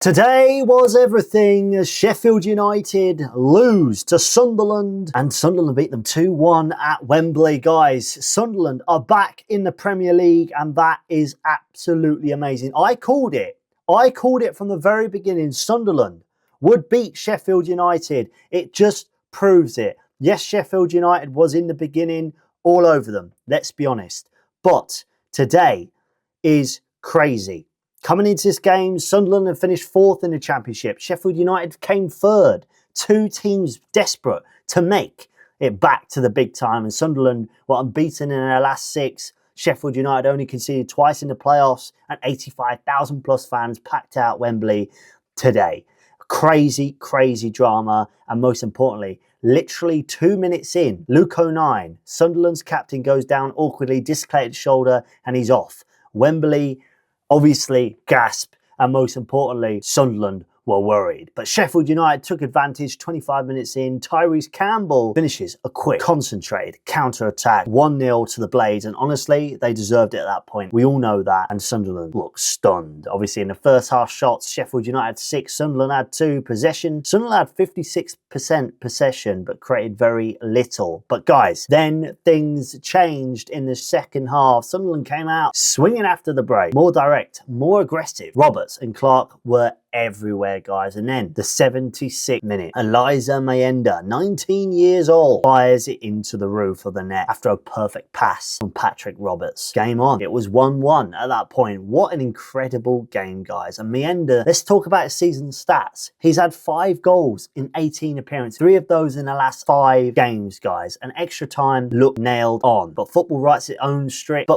Today was everything as Sheffield United lose to Sunderland, and Sunderland beat them 2-1 at Wembley. Guys, Sunderland are back in the Premier League, and that is absolutely amazing. I called it from the very beginning. Sunderland would beat Sheffield United. It just proves it. Yes, Sheffield United was in the beginning all over them, let's be honest. But today is crazy. Coming into this game, Sunderland had finished fourth in the Championship. Sheffield United came third. Two teams desperate to make it back to the big time. And Sunderland were unbeaten in their last six. Sheffield United only conceded twice in the playoffs, and 85,000 plus fans packed out Wembley today. Crazy, crazy drama. And most importantly, literally 2 minutes in, Luke O'Nien, Sunderland's captain, goes down awkwardly, dislocated shoulder, and he's off. Wembley obviously gasp, and most importantly, Sunderland were worried. But Sheffield United took advantage. 25 minutes in, Tyrese Campbell finishes a quick, concentrated counter-attack. 1-0 to the Blades, and honestly, they deserved it at that point. We all know that, and Sunderland looked stunned. Obviously, in the first half shots, Sheffield United had 6, Sunderland had 2. Possession, Sunderland had 56% possession, but created very little. But guys, then things changed in the second half. Sunderland came out swinging after the break. More direct, more aggressive. Roberts and Clark were everywhere, guys. And then the 76th minute, Eliezer Mayenda, 19 years old, fires it into the roof of the net after a perfect pass from Patrick Roberts. Game on. It was 1-1 at that point. What an incredible game, guys. And Mayenda, let's talk about his season stats. He's had 5 goals in 18 appearances, 3 of those in the last 5 games, guys. And extra time looked nailed on. But football writes its own script. We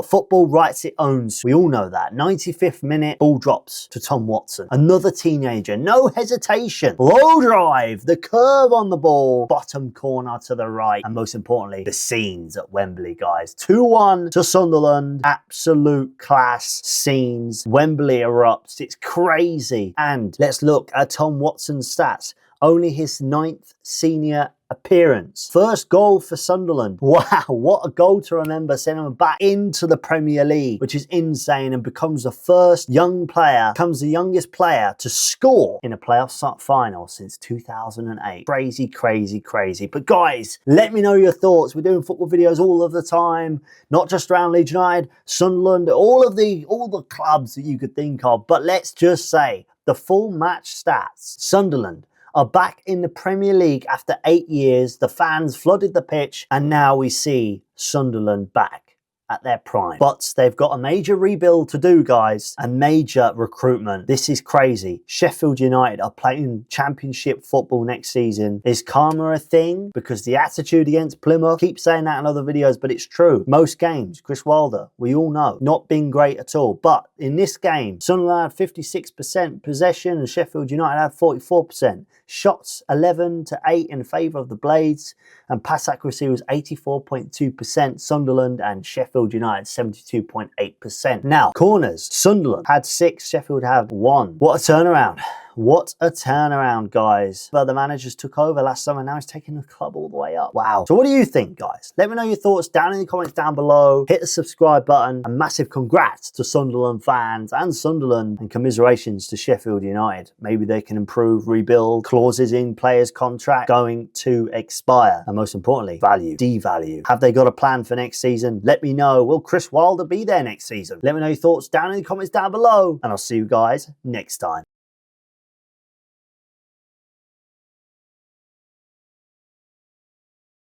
all know that. 95th minute, ball drops to Tom Watson. Another teenager, no hesitation, low drive, the curve on the ball, bottom corner to the right, and most importantly, the scenes at Wembley, guys. 2-1 to Sunderland, absolute class scenes. Wembley erupts, it's crazy. And let's look at Tom Watson's stats. Only his 9th senior appearance. First goal for Sunderland. Wow, what a goal to remember, sending him back into the Premier League, which is insane, and becomes the youngest player to score in a playoff final since 2008. Crazy, crazy, crazy. But guys, let me know your thoughts. We're doing football videos all of the time, not just around Leeds United, Sunderland, all the clubs that you could think of. But let's just say the full match stats. Sunderland are back in the Premier League after 8 years. The fans flooded the pitch, and now we see Sunderland back at their prime. But they've got a major rebuild to do, guys, and major recruitment. This is crazy. Sheffield United are playing Championship football next season. Is karma a thing? Because the attitude against Plymouth, keep saying that in other videos, but it's true. Most games, Chris Wilder, we all know, not been great at all. But in this game, Sunderland had 56% possession and Sheffield United had 44%. Shots 11-8 in favour of the Blades, and pass accuracy was 84.2%. Sunderland and Sheffield United 72.8%. Now, corners, Sunderland had 6, Sheffield had 1. What a turnaround. What a turnaround, guys. Well, the managers took over last summer, now he's taking the club all the way up. Wow. So what do you think, guys? Let me know your thoughts down in the comments down below. Hit the subscribe button, and massive congrats to Sunderland fans and Sunderland, and commiserations to Sheffield United. Maybe they can improve, rebuild, clauses in players' contract going to expire, and most importantly, value, devalue. Have they got a plan for next season? Let me know. Will Chris Wilder be there next season? Let me know your thoughts down in the comments down below, and I'll see you guys next time.